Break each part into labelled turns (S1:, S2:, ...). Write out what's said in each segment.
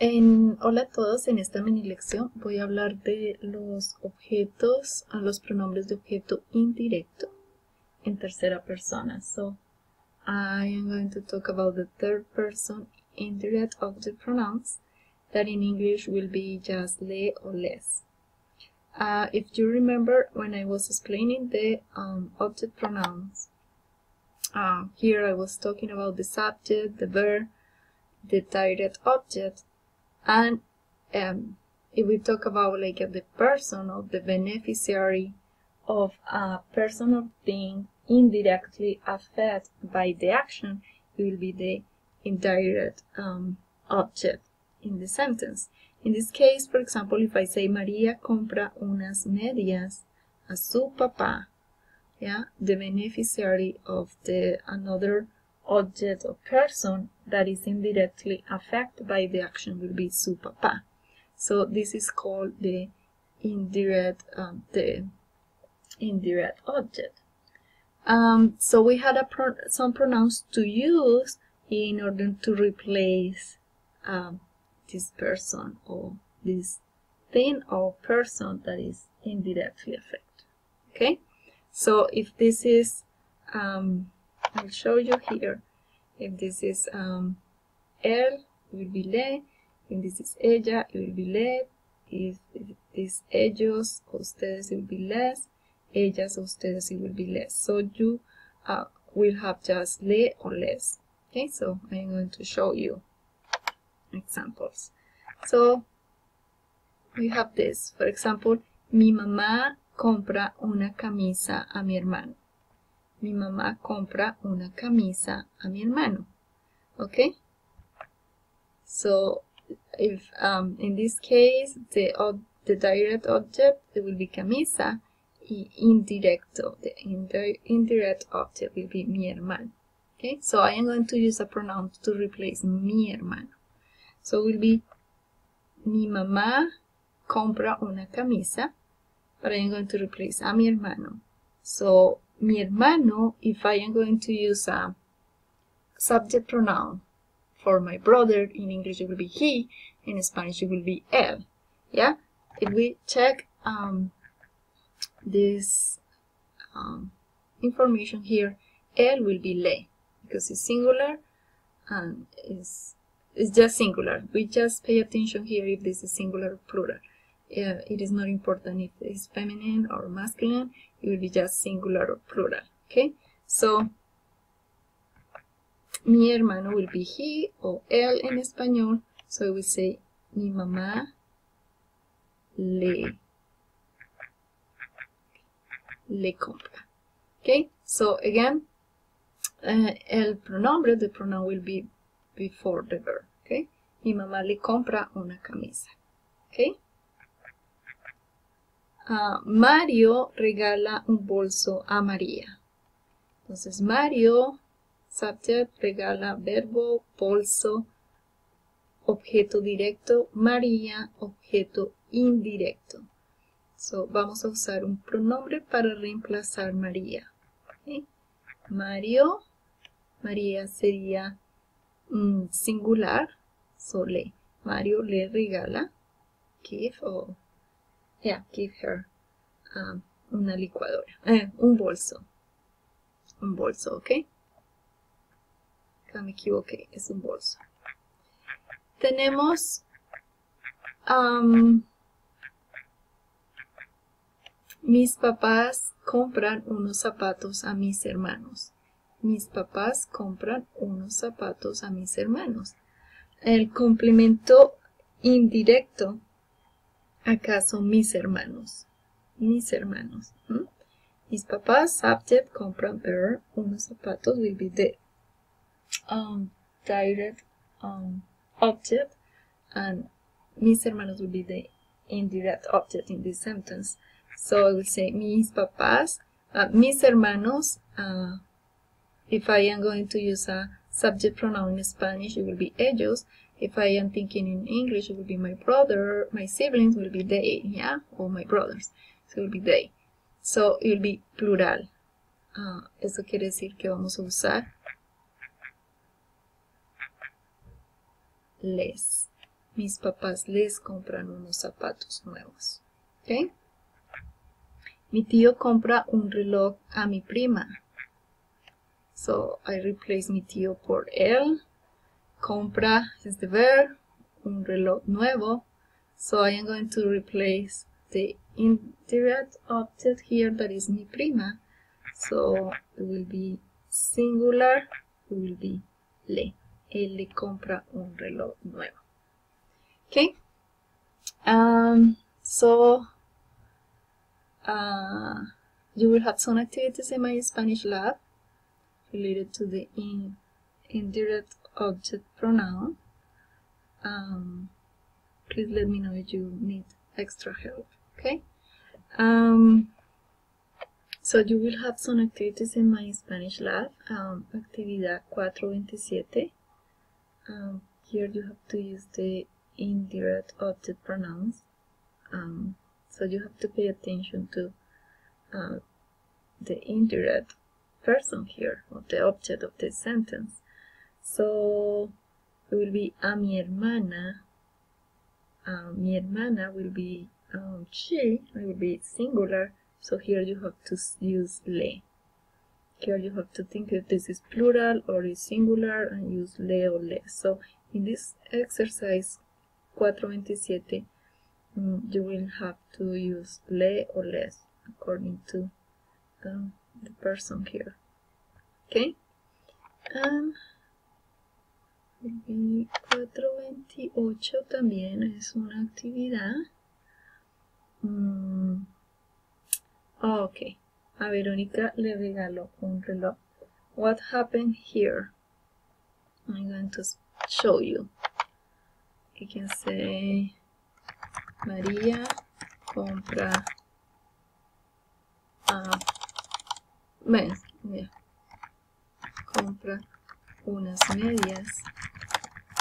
S1: Hola a todos, en esta mini lección voy a hablar de los objetos, los pronombres de objeto indirecto en tercera persona. So, I am going to talk about the third person indirect object pronouns that in English will be just le or les. If you remember when I was explaining the object pronouns, here I was talking about the subject, the verb, the direct object, and if we talk about like the person or the beneficiary of a person or thing indirectly affected by the action, it will be the indirect object in the sentence. In this case, for example, if I say María compra unas medias a su papá, yeah, the beneficiary of the another object or person that is indirectly affected by the action will be su papá. So this is called the indirect object. So we had some pronouns to use in order to replace this person or this thing or person that is indirectly affected. Okay, so if this is I'll show you here. If this is él, it will be le. If this is ella, it will be le. If this is ellos, ustedes, it will be les. Ellas, ustedes, it will be les. So you will have just le or les. Okay, so I'm going to show you examples. So we have this. For example, mi mamá compra una camisa a mi hermano. Mi mamá compra una camisa a mi hermano. Okay? So, if in this case, the direct object, it will be camisa, y indirecto, the indirect object will be mi hermano. Okay? So, I am going to use a pronoun to replace mi hermano. So, it will be mi mamá compra una camisa, but I am going to replace a mi hermano. So, mi hermano, if I am going to use a subject pronoun for my brother, in English it will be he, in Spanish it will be él. Yeah? If we check this information here, él will be le, because it's singular and it's just singular. We just pay attention here if this is singular or plural. It is not important if it's feminine or masculine. It will be just singular or plural. Okay, so mi hermano will be he or él en español. So we say mi mamá le compra. Okay, so again, el pronombre, the pronoun will be before the verb. Okay, mi mamá le compra una camisa. Okay. Mario regala un bolso a María. Entonces, Mario, subject, regala, verbo, bolso, objeto directo, María, objeto indirecto. So, vamos a usar un pronombre para reemplazar María. ¿Okay? Mario, María sería singular, so le. Mario le regala, give o give her una licuadora, un bolso, ¿ok? Acá me equivoqué, es un bolso. Tenemos mis papás compran unos zapatos a mis hermanos. Mis papás compran unos zapatos a mis hermanos. El complemento indirecto acá son mis hermanos. Mis hermanos. Mis papás, subject, compran verb, unos zapatos will be the direct object, and mis hermanos will be the indirect object in this sentence. So I will say mis papás, mis hermanos. If I am going to use a subject pronoun in Spanish, it will be ellos. If I am thinking in English, it will be my brother, my siblings will be they, yeah, or my brothers. So it will be they. So it will be plural. Eso quiere decir que vamos a usar les. mis papás les compran unos zapatos nuevos. ¿Ok? Mi tío compra un reloj a mi prima. So I replace mi tío por él. Compra is the verb, un reloj nuevo. So I am going to replace the indirect object here, that is mi prima. So it will be singular, it will be le. Él le compra un reloj nuevo. Okay. You will have some activities in my Spanish lab related to the indirect object pronoun. Please let me know if you need extra help. Okay. So you will have some activities in my Spanish lab. Actividad 427. Here you have to use the indirect object pronouns. So you have to pay attention to the indirect person here, or the object of the sentence. So it will be a mi hermana. Mi hermana will be she, it will be singular. So here you have to use le. Here you have to think if this is plural or is singular and use le or les. So in this exercise 427, you will have to use le or les according to the person here. Okay? El 428 también es una actividad. Ok, a Verónica le regalo un reloj. What happened here? I'm going to show you. You can say María compra compra unas medias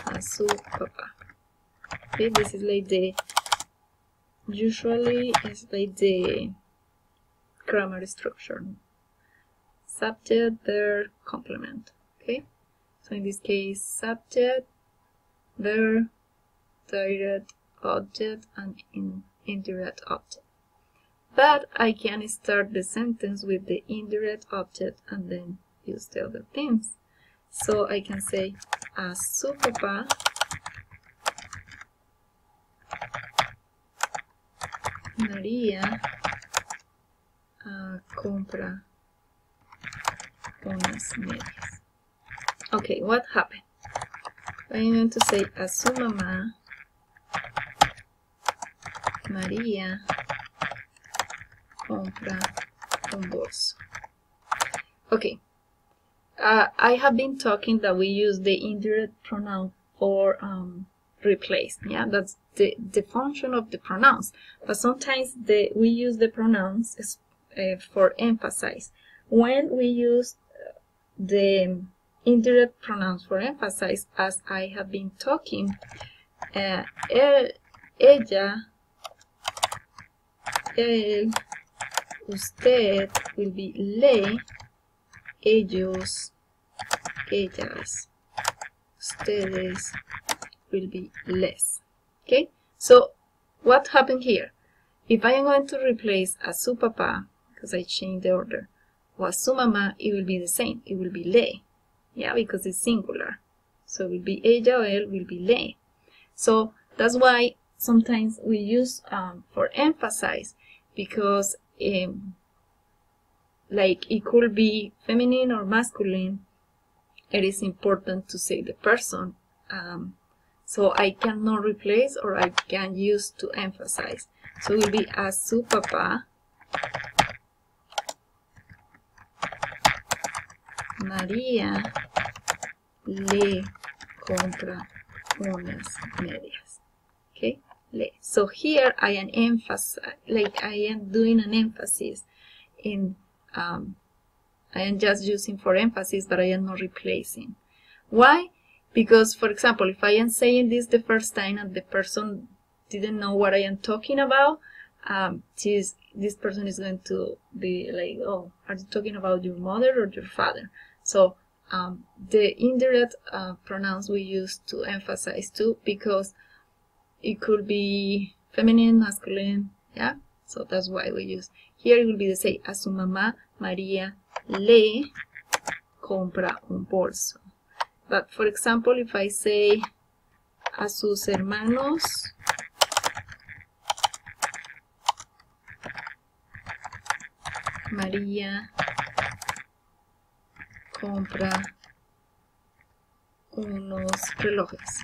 S1: a su papá. Okay, this is like the usually it's like the grammar structure. Subject, verb, complement. Okay, so in this case, subject, verb, direct object, and indirect object. But I can start the sentence with the indirect object and then use the other things. So I can say, a su papá María compra unas medias. Okay, what happened? I'm going to say, a su mamá María compra un bolso. Okay. I have been talking that we use the indirect pronoun for replace. Yeah, that's the function of the pronouns. But sometimes we use the pronouns for emphasize. When we use the indirect pronouns for emphasize, as I have been talking, ella, él, usted will be le, ellos, ellas, ustedes will be les. Okay, so what happened here? If I am going to replace a su papá, because I changed the order, or a su mamá, it will be the same. It will be le. Yeah, because it's singular. So it will be ella or él will be le. So that's why sometimes we use for emphasize, because like it could be feminine or masculine, it is important to say the person. So I cannot replace, or I can use to emphasize. So it will be, a su papá María le compra unas medias. Okay, le. So here I am doing an emphasis in I am just using for emphasis, but I am not replacing. Why? Because, for example, if I am saying this the first time and the person didn't know what I am talking about, this person is going to be like, oh, are you talking about your mother or your father? So the indirect pronouns we use to emphasize too, because it could be feminine, masculine, yeah? So that's why we use. Here it will be the same. A su mamá María le compra un bolso. But for example, if I say a sus hermanos María compra unos relojes.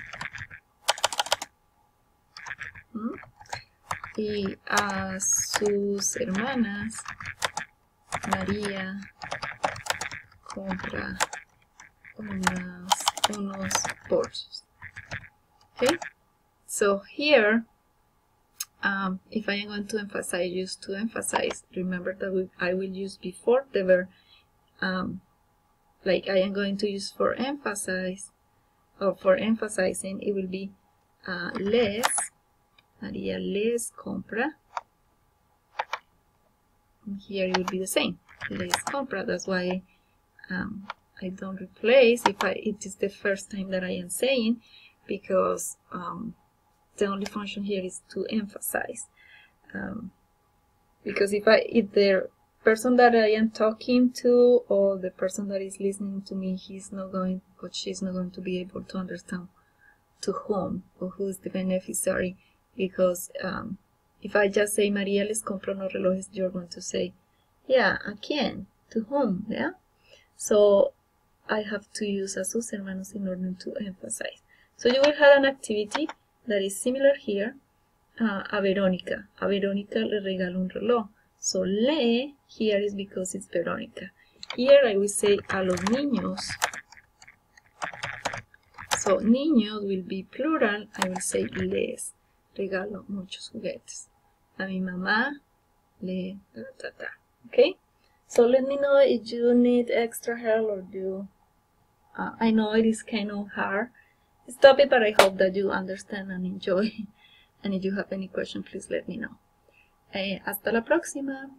S1: Y a sus hermanas María compra unos bolsos. Okay, so here if I am going to emphasize, use to emphasize, remember that I will use before the verb, like I am going to use for emphasize, or for emphasizing, it will be les, María les compra. And here it will be the same, les compra. That's why I don't replace if it is the first time that I am saying, because the only function here is to emphasize. Because if the person that I am talking to, or the person that is listening to me, he's not going, or she's not going to be able to understand to whom or who is the beneficiary. Because if I just say María les compra unos relojes, you're going to say, yeah, ¿a quién? To whom? Yeah. So I have to use a sus hermanos in order to emphasize. So you will have an activity that is similar here. A Verónica le regalo un reloj. So le here is because it's Verónica. Here I will say a los niños. So niños will be plural. I will say les regalo muchos juguetes. A mi mamá le ta. Okay. So let me know if you need extra help, or you. I know it is kind of hard. Stop it, but I hope that you understand and enjoy. And if you have any question, please let me know. Hasta la próxima.